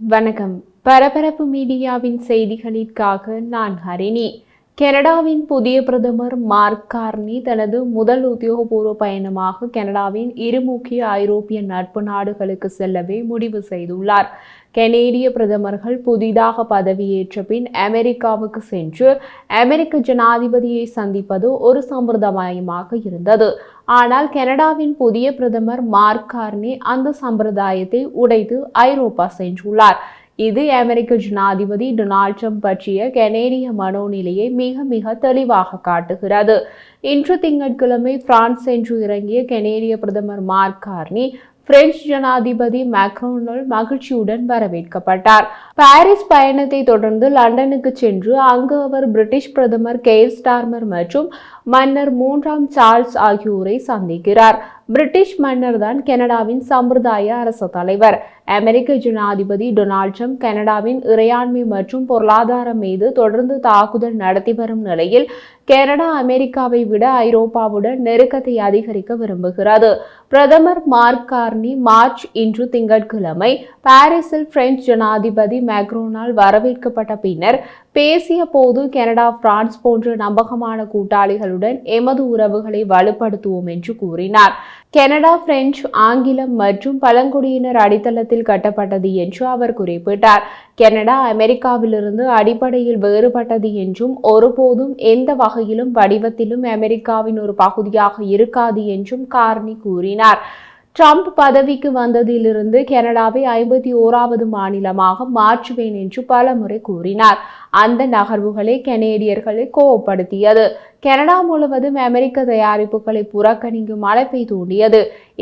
வணக்கம். பரபரப்பு மீடியாவின் செய்திகளுக்காக நான் ஹரிணி. கனடாவின் புதிய பிரதமர் மார்க் கார்னி தனது முதல் உத்தியோகபூர்வ பயணமாக கனடாவின் இரு முக்கிய ஐரோப்பிய நட்பு நாடுகளுக்கு செல்லவே முடிவு செய்துள்ளார். கனேடிய பிரதமர்கள் புதிதாக பதவியேற்ற பின் அமெரிக்காவுக்கு சென்று அமெரிக்க ஜனாதிபதியை சந்திப்பது ஒரு சம்பிரதாயமாக இருந்தது. ஆனால் கனடாவின் புதிய பிரதமர் மார்க் கார்னி அந்த சம்பிரதாயத்தை உடைத்து ஐரோப்பா சென்றுள்ளார். இது அமெரிக்க ஜனாதிபதி டொனால்ட் ட்ரம்ப் பற்றிய கனேடிய மனோநிலையை மிக தெளிவாக காட்டுகிறது. இன்று திங்கட்கிழமை பிரான்ஸ் சென்று இறங்கிய கனேடிய பிரதமர் மார்க் கார்னி பிரெஞ்சு ஜனாதிபதி மேக்ரோனால் மகிழ்ச்சியுடன் வரவேற்கப்பட்டார். பாரிஸ் பயணத்தை தொடர்ந்து லண்டனுக்கு சென்று அங்கு அவர் பிரிட்டிஷ் பிரதமர் கெய்ர் ஸ்டார்மர் மற்றும் மன்னர் 3ஆம் சார்ல்ஸ் ஆகியோரை சந்திக்கிறார். பிரிட்டிஷ் மன்னர் தான் கனடாவின் சம்பிரதாய அரசு தலைவர். அமெரிக்க ஜனாதிபதி டொனால்ட் ட்ரம்ப் கனடாவின் இறையாண்மை மற்றும் பொருளாதாரம் மீது தொடர்ந்து தாக்குதல் நடத்தி வரும் நிலையில் கனடா அமெரிக்காவை விட ஐரோப்பாவுடன் நெருக்கத்தை அதிகரிக்க விரும்புகிறது. பிரதமர் மார்க் கார்னி இன்று திங்கட்கிழமை பாரிஸில் பிரெஞ்சு ஜனாதிபதி மேக்ரோனால் வரவேற்கப்பட்ட பின்னர் பேசிய போது கனடா பிரான்ஸ் போன்ற நம்பகமான கூட்டாளிகளுடன் எமது உறவுகளை வலுப்படுத்துவோம் என்று கூறினார். கனடா பிரெஞ்சு, ஆங்கிலம் மற்றும் பழங்குடியினர் அடித்தளத்தில் கட்டப்பட்டது என்று அவர் குறிப்பிட்டார். கனடா அமெரிக்காவிலிருந்து அடிப்படையில் வேறுபட்டது என்றும் ஒருபோதும் எந்த வகையிலும் வடிவத்திலும் அமெரிக்காவின் ஒரு பகுதியாக இருக்காது என்றும் கார்னி கூறினார். ட்ரம்ப் பதவிக்கு வந்ததிலிருந்து கனடாவை 51வது மாநிலமாக மாற்றுவேன் என்று பலமுறை கூறினார். அந்த நகர்வுகளை கனேடியர்களை கோபப்படுத்தியது. கனடா முழுவதும் அமெரிக்க தயாரிப்புகளை புறக்கணிக்கும் அழைப்பை தூண்டியது.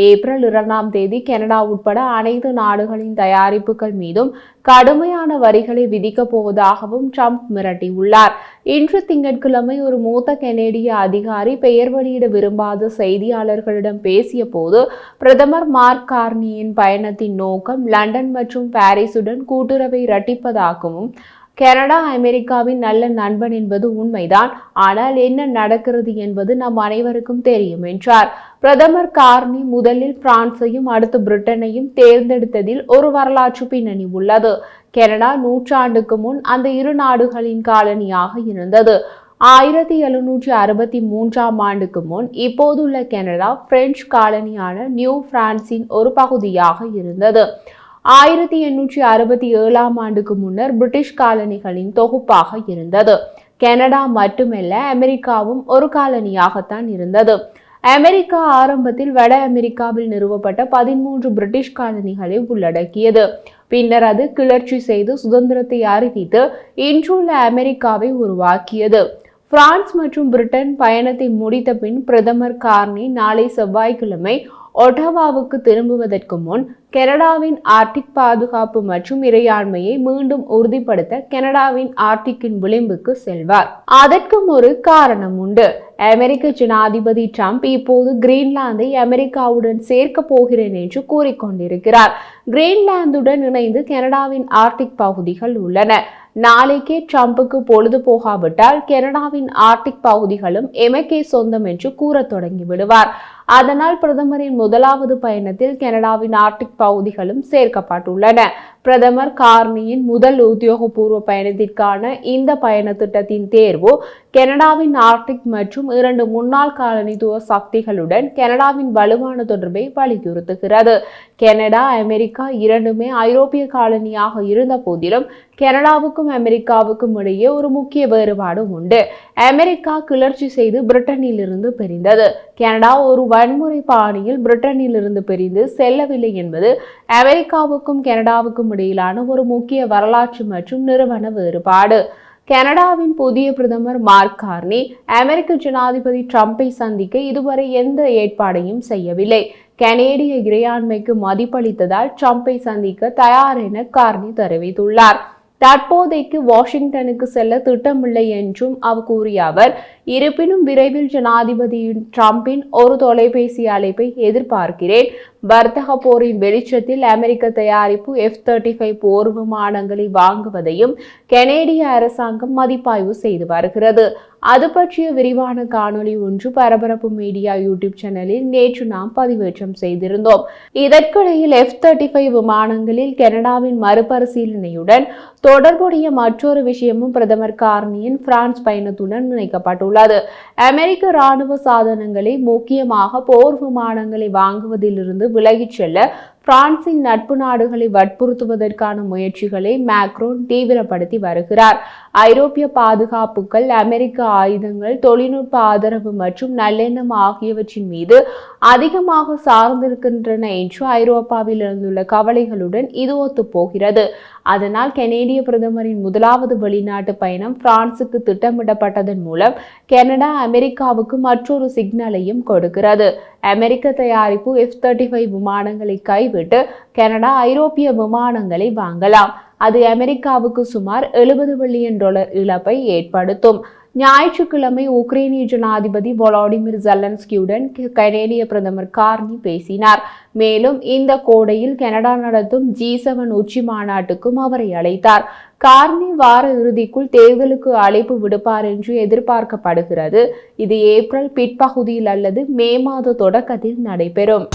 ஏப்ரல் 2ஆம் தேதி கனடா உட்பட அனைத்து நாடுகளின் தயாரிப்புகள் மீதும் கடுமையான வரிகளை விதிக்கப் போவதாகவும் ட்ரம்ப் மிரட்டியுள்ளார். இன்று திங்கட்கிழமை ஒரு மூத்த கனேடிய அதிகாரி பெயர் வெளியிட விரும்பாத செய்தியாளர்களிடம் பேசிய போது பிரதமர் மார்க் கார்னியின் பயணத்தின் நோக்கம் லண்டன் மற்றும் பாரிஸுடன் கூட்டுறவை இரட்டிப்பதாகவும் கனடா அமெரிக்காவின் நல்ல நண்பன் என்பது உண்மைதான், ஆனால் என்ன நடக்கிறது என்பது நம் அனைவருக்கும் தெரியும் என்றார். பிரதமர் கார்னி முதலில் பிரான்சையும் அடுத்து பிரிட்டனையும் தேர்ந்தெடுத்ததில் ஒரு வரலாற்று பின்னணி உள்ளது. கனடா நூற்றாண்டுக்கு முன் அந்த இரு நாடுகளின் காலனியாக இருந்தது. 1763ஆம் ஆண்டுக்கு முன் இப்போதுள்ள கனடா பிரெஞ்சு காலனியான நியூ பிரான்சின் ஒரு பகுதியாக இருந்தது. 1867ஆம் ஆண்டுக்கு முன்னர் பிரிட்டிஷ் காலனிகளின் தொகுப்பாக இருந்தது. கனடா மட்டுமல்ல, அமெரிக்காவும் ஒரு காலனியாகத்தான் இருந்தது. அமெரிக்கா ஆரம்பத்தில் வட அமெரிக்காவில் நிறுவப்பட்ட 13 பிரிட்டிஷ் காலனிகளை உள்ளடக்கியது. பின்னர் அது கிளர்ச்சி செய்து சுதந்திரத்தை அறிவித்து இன்றுள்ள அமெரிக்காவை உருவாக்கியது. பிரான்ஸ் மற்றும் பிரிட்டன் பயணத்தை முடித்த பின் பிரதமர் கார்னி நாளை செவ்வாய்க்கிழமை ஒட்டாவாவுக்கு திரும்புவதற்கு முன் கனடாவின் ஆர்டிக் பாதுகாப்பு மற்றும் இறையாண்மையை மீண்டும் உறுதிப்படுத்த கனடாவின் ஆர்டிக்கின் விளிம்புக்கு செல்வார். அதற்கும் ஒரு காரணம் உண்டு. அமெரிக்க ஜனாதிபதி ட்ரம்ப் இப்போது கிரீன்லாந்தை அமெரிக்காவுடன் சேர்க்க போகிறேன் என்று கூறிக்கொண்டிருக்கிறார். கிரீன்லாந்துடன் இணைந்து கனடாவின் ஆர்டிக் பகுதிகள் உள்ளன. நாளைக்கே ட்ரம்புக்கு பொழுது போகாவிட்டால் கனடாவின் ஆர்டிக் பகுதிகளும் எமக்கே சொந்தம் என்று கூற தொடங்கி விடுவார். அதனால் பிரதமரின் முதலாவது பயணத்தில் கனடாவின் ஆர்டிக் பகுதிகளும் சேர்க்கப்பட்டுள்ளன. பிரதமர் கார்னியின் முதல் உத்தியோகபூர்வ பயணத்திற்கான இந்த பயண திட்டத்தின் தேர்வு கனடாவின் ஆர்டிக் மற்றும் 2 முன்னாள் காலனித்துவ சக்திகளுடன் கனடாவின் வலுவான தொடர்பை வலியுறுத்துகிறது. கனடா, அமெரிக்கா இரண்டுமே ஐரோப்பிய காலனியாக இருந்த போதிலும் கனடாவுக்கும் அமெரிக்காவுக்கும் இடையே ஒரு முக்கிய வேறுபாடு உண்டு. அமெரிக்கா கிளர்ச்சி செய்து பிரிட்டனில் இருந்து பிரிந்தது. கனடா ஒரு வன்முறை பாணியில் பிரிட்டனில் இருந்து பிரிந்து செல்லவில்லை என்பது அமெரிக்காவுக்கும் கனடாவுக்கும் இடையிலான ஒரு முக்கிய வரலாற்று மற்றும் நிறுவன வேறுபாடு. கனடாவின் புதிய பிரதமர் மார்க் கார்னி அமெரிக்க ஜனாதிபதி ட்ரம்பை சந்திக்க இதுவரை எந்த ஏற்பாடையும் செய்யவில்லை. கனேடிய இறையாண்மைக்கு மதிப்பளித்ததால் ட்ரம்பை சந்திக்க தயார் என கார்னி தெரிவித்துள்ளார். தற்போதைக்கு வாஷிங்டனுக்கு செல்ல திட்டமில்லை என்றும் அவர் கூறிய அவர், இருப்பினும் விரைவில் ஜனாதிபதி ட்ரம்பின் ஒரு தொலைபேசி அழைப்பை எதிர்பார்க்கிறேன். வர்த்தக போரின் வெளிச்சத்தில் அமெரிக்க தயாரிப்பு F-35 போர் விமானங்களை வாங்குவதையும் கனேடிய அரசாங்கம் மதிப்பாய்வு செய்து வருகிறது. அது பற்றிய விரிவான காணொளி ஒன்று பரபரப்பு மீடியா யூடியூப் சேனலில் நேற்று நாம் பதிவேற்றம் செய்திருந்தோம். இதற்கிடையில் F-35 விமானங்களில் கனடாவின் மறுபரிசீலனையுடன் தொடர்புடைய மற்றொரு விஷயமும் பிரதமர் கார்னியின் பிரான்ஸ் பயணத்துடன் இணைக்கப்பட்டுள்ளது. அமெரிக்க ராணுவ சாதனங்களை, முக்கியமாக போர் விமானங்களை வாங்குவதிலிருந்து விலகிச் செல்ல பிரான்சின் நட்பு நாடுகளை வற்புறுத்துவதற்கான முயற்சிகளை மேக்ரோன் தீவிரப்படுத்தி வருகிறார். ஐரோப்பிய பாதுகாப்புகள், அமெரிக்க ஆயுதங்கள், தொழில்நுட்ப ஆதரவு மற்றும் நல்லெண்ணம் ஆகியவற்றின் மீது அதிகமாக சார்ந்திருக்கின்றன என்று ஐரோப்பாவில் இருந்துள்ள கவலைகளுடன் இது ஒத்துப்போகிறது. அதனால் கனேடிய பிரதமரின் முதலாவது வெளிநாட்டு பயணம் பிரான்சுக்கு திட்டமிடப்பட்டதன் மூலம் கனடா அமெரிக்காவுக்கு மற்றொரு சிக்னலையும் கொடுக்கிறது. அமெரிக்க தயாரிப்பு F-35 விமானங்களை கைவிட்டு கனடா ஐரோப்பிய விமானங்களை வாங்கலாம். அது அமெரிக்காவுக்கு சுமார் $70 பில்லியன் இழப்பை ஏற்படுத்தும். ஞாயிற்றுக்கிழமை உக்ரைனிய ஜனாதிபதி வோலோடிமிர் ஜெலன்ஸ்கியுடன் கனேடிய பிரதமர் கார்னி பேசினார். மேலும் இந்த கோடையில் கனடா நடத்தும் G7 உச்சி மாநாட்டுக்கும் அவரை அழைத்தார். கார்னி வார இறுதிக்குள் தேர்தலுக்கு அழைப்பு விடுப்பார் என்று எதிர்பார்க்கப்படுகிறது. இது ஏப்ரல் பிற்பகுதியில் அல்லது மே மாத தொடக்கத்தில் நடைபெறும்.